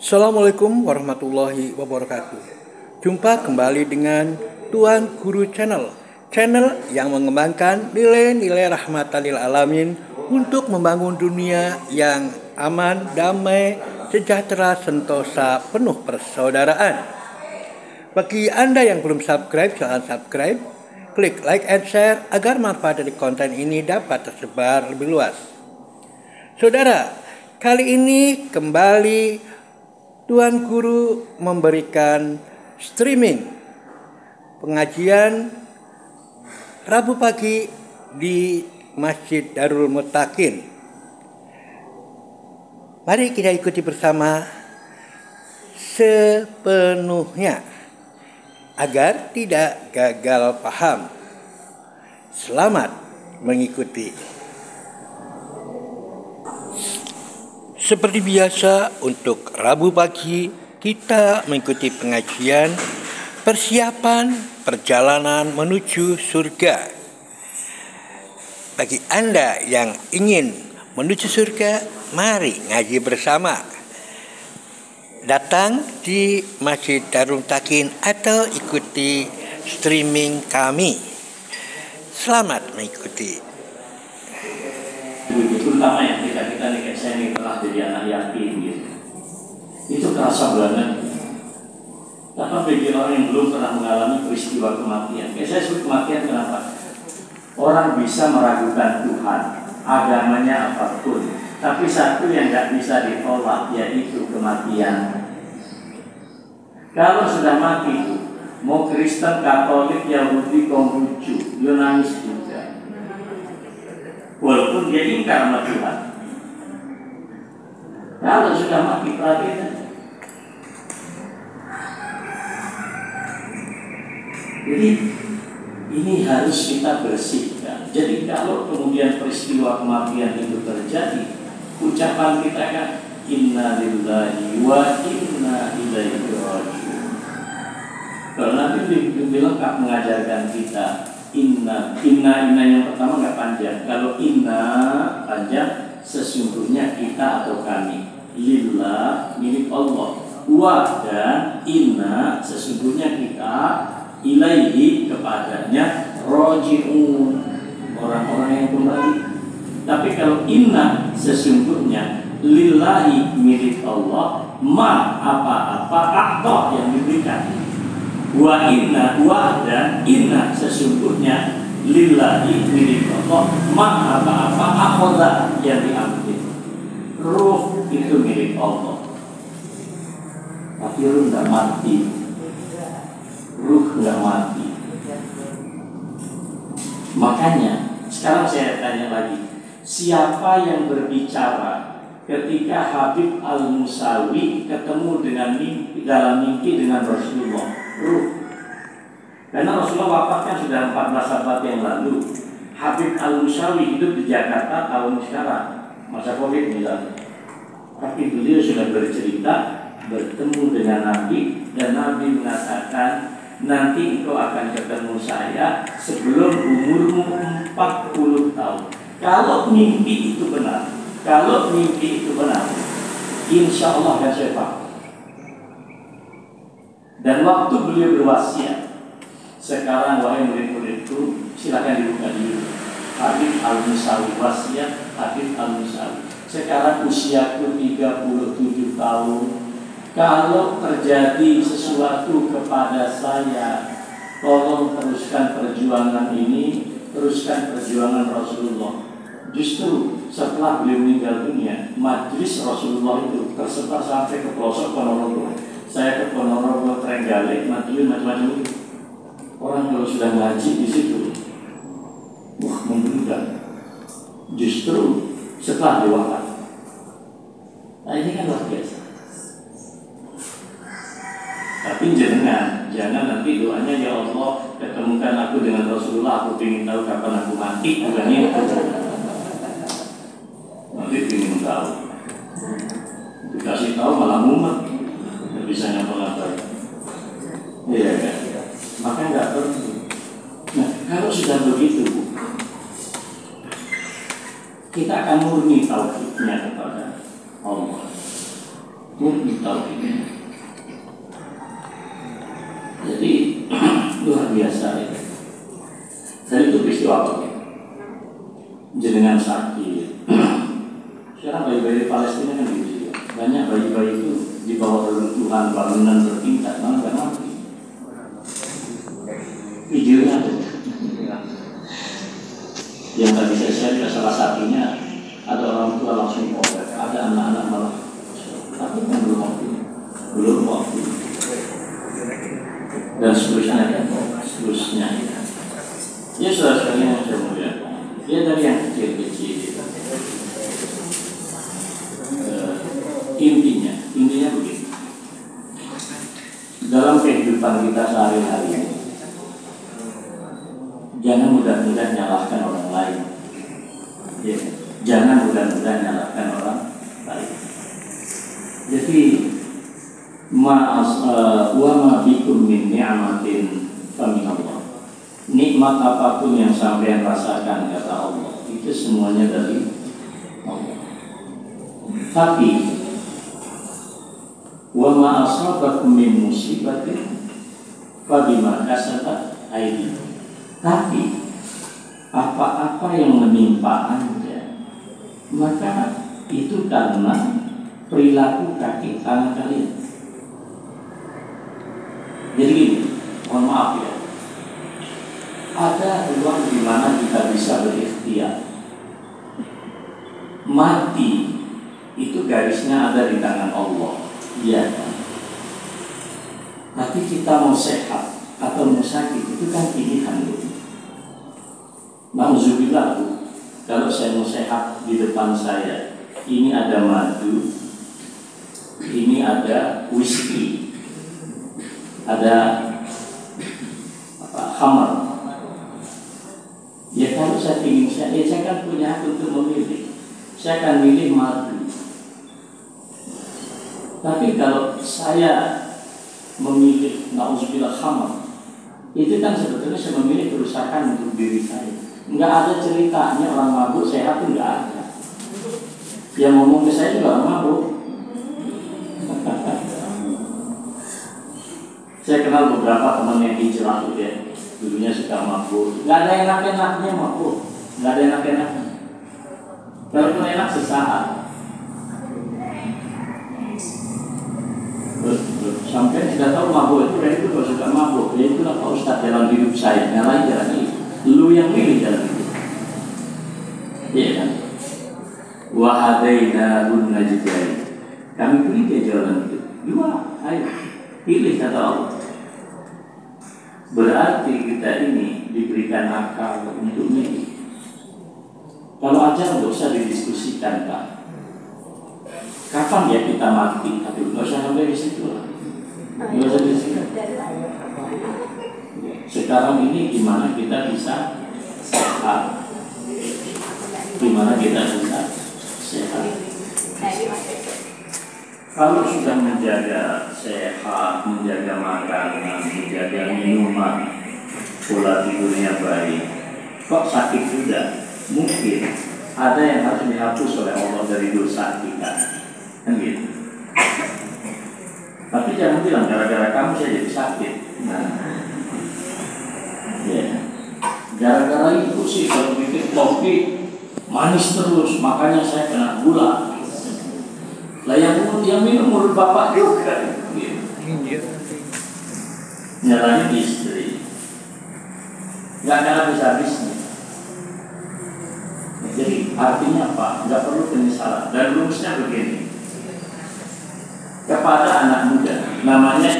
Assalamualaikum warahmatullahi wabarakatuh. Jumpa kembali dengan Tuan Guru Channel yang mengembangkan nilai-nilai rahmatan lil alamin untuk membangun dunia yang aman, damai, sejahtera, sentosa, penuh persaudaraan. Bagi Anda yang belum subscribe, silahkan subscribe, klik like and share agar manfaat dari konten ini dapat tersebar lebih luas. Saudara, kali ini kembali Tuan Guru memberikan streaming pengajian Rabu pagi di Masjid Darul Muttaqin. Mari kita ikuti bersama sepenuhnya agar tidak gagal paham. Selamat mengikuti. Seperti biasa, untuk Rabu pagi kita mengikuti pengajian persiapan perjalanan menuju surga. Bagi Anda yang ingin menuju surga, mari ngaji bersama. Datang di Masjid Darul Muttaqin atau ikuti streaming kami. Selamat mengikuti. Terutama yang kita nih, kayak saya nih pernah jadi anak yatim gitu. Itu kerasa banget. Tapi bagi orang yang belum pernah mengalami peristiwa kematian, kayak saya sebut kematian kenapa? Orang bisa meragukan Tuhan, agamanya apapun, tapi satu yang nggak bisa ditolak yaitu kematian. Kalau sudah mati, mau Kristen, Katolik, Yahudi, Konghucu, dia nangis juga. Walaupun dia ingkar sama Tuhan. Kalau sudah mati perhatian. Jadi ini harus kita bersihkan. Jadi kalau kemudian peristiwa kematian itu terjadi, ucapan kita kan inna lillahi wa inna ilaihi raji'un. Kalau Nabi lengkap mengajarkan kita inna yang pertama nggak panjang. Kalau inna panjang, sesungguhnya kita atau kami. Lillah milik Allah. Wa dan inna sesungguhnya kita ilaihi kepadanya roji'un, orang-orang yang kembali. Tapi kalau inna sesungguhnya lillahi milik Allah, ma apa-apa aktor yang diberikan. Wa inna wa dan inna sesungguhnya lillahi milik Allah, ma apa-apa akhoda yang diambil. Ruh itu milik Allah, tapi ruh nggak mati. Ruh nggak mati. Makanya sekarang saya tanya lagi, siapa yang berbicara ketika Habib Al-Musawi ketemu dalam mimpi dengan Rasulullah? Ruh. Karena Rasulullah wafatnya sudah 14 abad yang lalu. Habib Al-Musawi hidup di Jakarta tahun sekarang, masa Covid misalnya. Tapi beliau sudah bercerita bertemu dengan Nabi, dan Nabi mengatakan, nanti engkau akan ketemu saya sebelum umurmu 40 tahun. Kalau mimpi itu benar, insya Allah akan saya pakai. Dan waktu beliau berwasiat, sekarang wahai murid-muridku, silakan dibuka dulu. Habib Al-Musawi, wasiat Habib Al-Musawi. Sekarang usiaku 37 tahun. Kalau terjadi sesuatu kepada saya, tolong teruskan perjuangan ini, teruskan perjuangan Rasulullah. Justru setelah beliau meninggal dunia, majelis Rasulullah itu tersebar sampai ke pelosok Ponorogo. Saya ke Ponorogo, Trenggalek, majelis macam-macam itu. Orang kalau sudah ngaji di situ, wah memberikan. Justru setelah diwakaf. Nah ini kan luar biasa. Tapi jangan nanti doanya, ya Allah ketemukan aku dengan Rasulullah, aku ingin tahu kapan aku mati, bukan itu. Nanti ingin tahu, dikasih tahu malah mumet, nggak bisa ngapa-ngapain. Iya kan? Maka nggak perlu. Nah kalau sudah begitu, kita akan murni tauhidnya kepada Allah. murni tauhid. Jadi luar biasa ya. Dan itu peristiwa apa? Jenengan sakit. Sekarang bayi-bayi Palestina kan gitu. Banyak bayi-bayi itu dibawa runtuhan bangunan bertingkat, malah nggak mati. Videonya ada. Yang tadi saya share salah satunya ada orang tua langsung obat, ada anak-anak malah, tapi kan belum waktu, dan seterusnya. Ya saudara-saudara yang saya muliakan, dia dari yang kecil-kecil. Intinya begini. Dalam kehidupan kita sehari-hari, jangan mudah-mudah nyalahkan orang lain. Ya, jangan mudah-mudah nyalahkan orang lain. Jadi wa ma bikum min ni'matin faminallah. Nikmat apapun yang sampean rasakan kata Allah, itu semuanya dari Allah. Tapi wa ma asabakum min musibatin fa bima kasabat aydikum. Tapi apa-apa yang menimpa Anda, maka itu karena perilaku kaki tangan kalian. Jadi gini, mohon maaf ya, ada ruang di mana kita bisa berikhtiar. Mati itu garisnya ada di tangan Allah, iya kan? Tapi kita mau sehat atau mau sakit itu kan pilihan dulu. Nauzubillah, kalau saya mau sehat di depan saya, ini ada madu, ini ada whisky, ada khamar. Ya kalau saya ingin saya kan punya hak untuk memilih. Saya akan milih madu. Tapi kalau saya memilih nauzubillah khamar, itu kan sebetulnya saya memilih kerusakan untuk diri saya. Enggak ada ceritanya orang mabuk sehat, itu enggak ada. Yang ngomong ke saya juga orang mabuk. Saya kenal beberapa teman yang hijrah gitu ya, dulunya suka mabuk. Enggak ada enak-enaknya mabuk, enggak ada enak-enaknya. Kalau enak sesaat. Sampai sudah tahu mabuk itu kalau suka mabuk, ya itulah Pak Ustadz dalam hidup saya. Nyalain jalan itu. Lu yang pilih jalan itu. Iya kan? Wa hadainahun najdain. Kami pilih dia jalan itu. Dua, ayo pilih kata Allah. Berarti kita ini diberikan akal untuk milih. Kalau ajar nggak usah didiskusikan Pak. Kapan ya kita mati? Aduh, nggak usah sampai di situ lah. Nggak usah di situ. Sekarang ini gimana kita bisa sehat? Gimana kita bisa sehat? Kalau sudah menjaga sehat, menjaga makanan, menjaga minuman, pola tidurnya baik, kok sakit juga? Mungkin ada yang harus dihapus oleh Allah dari dosa kita, kan gitu. Tapi jangan bilang gara-gara kamu saya jadi sakit. Nah, ya, gara-gara itu sih kalau bikin kopi manis terus, makanya saya kena gula. Lah yang minum mulut bapak juga, gitu. Nyalahin istri, nggak akan habis-habisnya. Jadi artinya apa? Nggak perlu penyesalan. Dan rumusnya begini. Kepada anak muda, namanya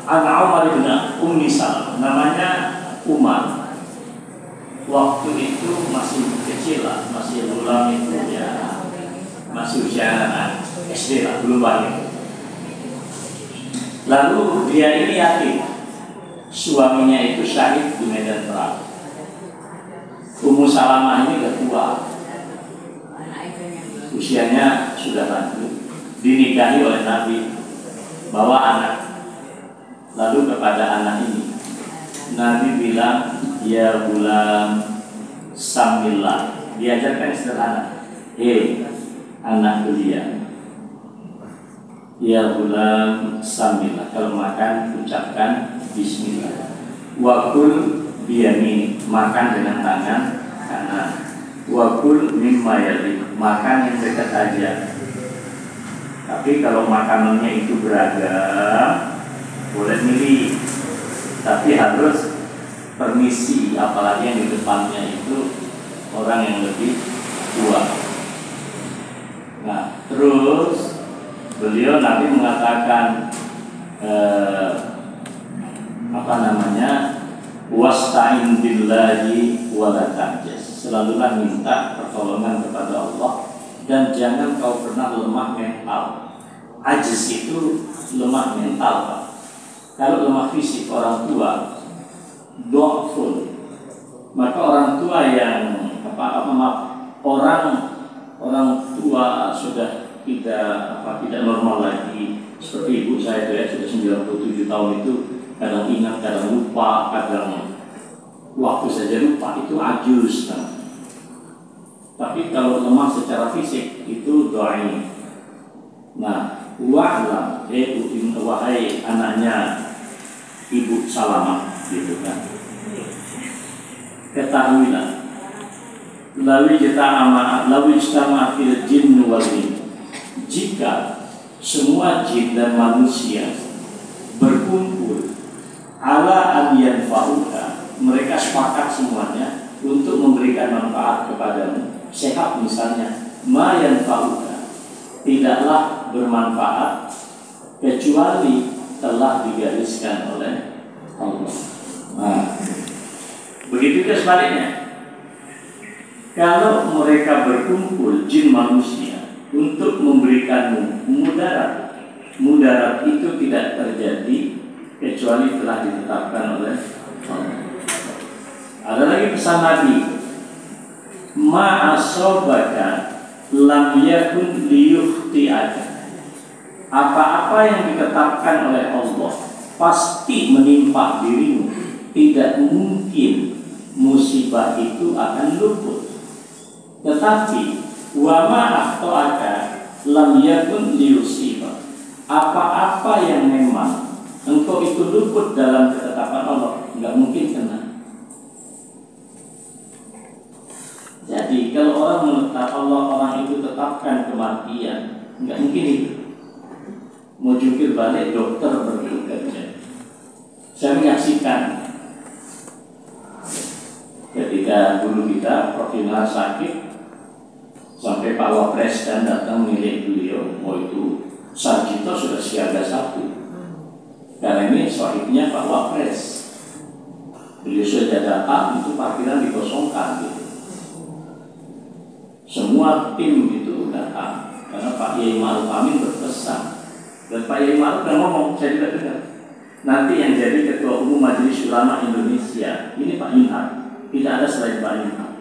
anak Umar bin Ummi Salam, namanya Umar. Waktu itu masih kecil lah, masih ulam itu ya, masih usia anak SD lah, belum balik. Lalu dia ini yakin suaminya itu syahid di medan perang. Ummu Salamah ini ketua, usianya sudah lanjut, dinikahi oleh Nabi, bawa anak. Lalu kepada anak ini Nabi bilang, ya gulam sambillah, diajarkan sederhana. Hei anak belia, Ya bulan sambilah, kalau makan ucapkan bismillah. Wakul biyamini, makan dengan tangan kanan. Wakul mimma yali, makan yang dekat aja. Tapi kalau makanannya itu beragam, boleh milih. Tapi harus permisi, apalagi yang di depannya itu orang yang lebih tua. Nah, terus beliau nanti mengatakan wasta'in billahi wala ta'jaz. Selalulah minta pertolongan kepada Allah dan jangan kau pernah lemah mental. Ajiz itu lemah mental, Pak. Kalau lemah fisik orang tua, do'fun, maka orang tua yang orang tua sudah tidak normal lagi. Seperti ibu saya itu ya, sudah 97 tahun itu, kadang ingat, kadang lupa, kadang waktu saja lupa, itu ajuz. Tapi kalau lemah secara fisik itu doain. Nah, wa'lam, wahai anaknya Ibu Salamah, gitu kan. Ketahuilah, lawi ijtama'atil jinn wal ins, jika semua jin dan manusia berkumpul ala an yanfa'uka, mereka sepakat semuanya untuk memberikan manfaat kepadamu, sehat misalnya, ma yanfa'uka, tidaklah bermanfaat kecuali telah digariskan oleh Allah. Nah, begitu juga sebaliknya. Kalau mereka berkumpul jin manusia untuk memberikanmu mudarat itu tidak terjadi kecuali telah ditetapkan oleh Allah. Ada lagi pesan Nabi, ma asobaka lam yakun liyukhti'aka. Apa-apa yang ditetapkan oleh Allah pasti menimpa dirimu, tidak mungkin musibah itu akan luput. Tetapi wa ma akhto'aka lam yakun liyusibak. Apa-apa yang memang engkau itu luput dalam ketetapan Allah, nggak mungkin kena. Jadi kalau orang itu tetapkan kematian, nggak mungkin itu. Mau jungkir balik dokter bekerja. Saya menyaksikan ketika dulu kita Prof. Yunhar sakit, sampai Pak Wapres dan datang milik beliau, mau itu Sarjito sudah siaga satu. Karena ini sohibnya Pak Wapres. Beliau sudah datang, itu parkiran dikosongkan gitu. Semua tim itu datang karena Pak Yai Ma'ruf Amin berpesan. Dan Pak Yai Ma'ruf yang ngomong, saya juga dengar, nanti yang jadi Ketua Umum Majelis Ulama Indonesia ini Pak Yunhar, tidak ada selain Pak Yunhar.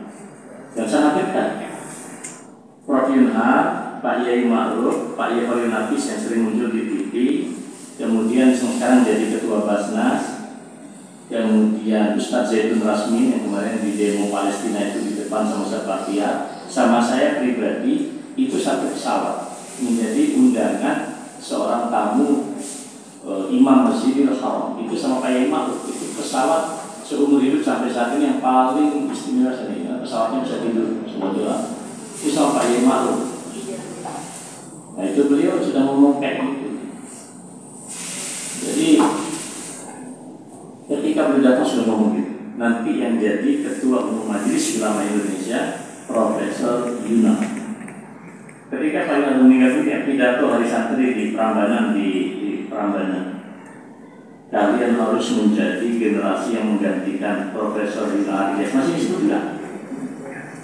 Dan sangat dekat Prof. Yunhar, Pak Yai Ma'ruf, Pak Yai Holil Nafis yang sering muncul di TV, kemudian sekarang jadi Ketua Basnas, kemudian Ustadz Zaitun Rasmin yang kemarin di demo Palestina itu di depan sama Sahabat, sama saya pribadi itu satu pesawat menjadi undangan seorang tamu Imam Masjidil Haram itu sama Pak Yai Ma'ruf. Itu pesawat seumur hidup sampai saat ini yang paling istimewa sekali. Pesawatnya bisa tidur semua doang. Itu sama Pak Yai Ma'ruf. Nah itu beliau sudah ngomong kayak gitu. Jadi ketika beliau datang sudah ngomong gitu. Nanti yang jadi Ketua Umum Majelis Ulama Indonesia Profesor Yunhar. Ketika Pak Yunhar meninggal dunia, pidato hari santri di Prambanan di Prambanan, kalian harus menjadi generasi yang menggantikan Profesor Yunhar. Masih disebut juga.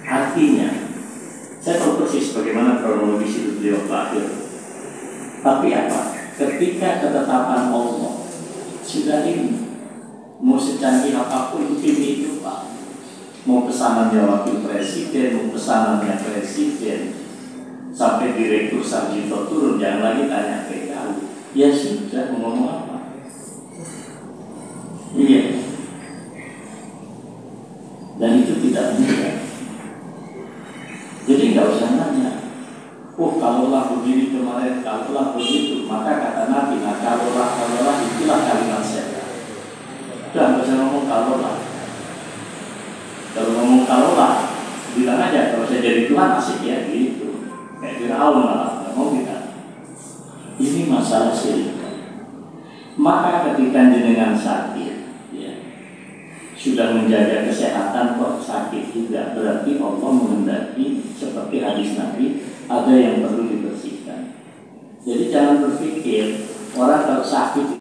Artinya, saya tahu persis bagaimana kronologis itu beliau lahir. Tapi apa? Ketika ketetapan Allah sudah ini, mau secanggih apapun ini itu Pak, mau pesanannya wakil presiden, mau pesanannya presiden, sampai direktur Sarjito turun, jangan lagi tanya PKU. Ya sudah, mau ngomong apa? Iya. Dan itu tidak mudah. Jadi nggak usah nanya, kalau kalaulah begini kemarin, kalaulah begitu, maka kata Nabi, nah kalaulah itulah kalimat setan. Udah nggak usah ngomong kalaulah. Kalau ngomong kalaulah, bilang aja kalau saya jadi Tuhan asik ya gitu. Kayak Firaun malah nggak mau kita. Ini masalah syirik. Maka ketika jenengan sakit, ya, sudah menjaga kesehatan kok sakit juga, berarti Allah menghendaki seperti hadis Nabi ada yang perlu dibersihkan. Jadi jangan berpikir orang kalau sakit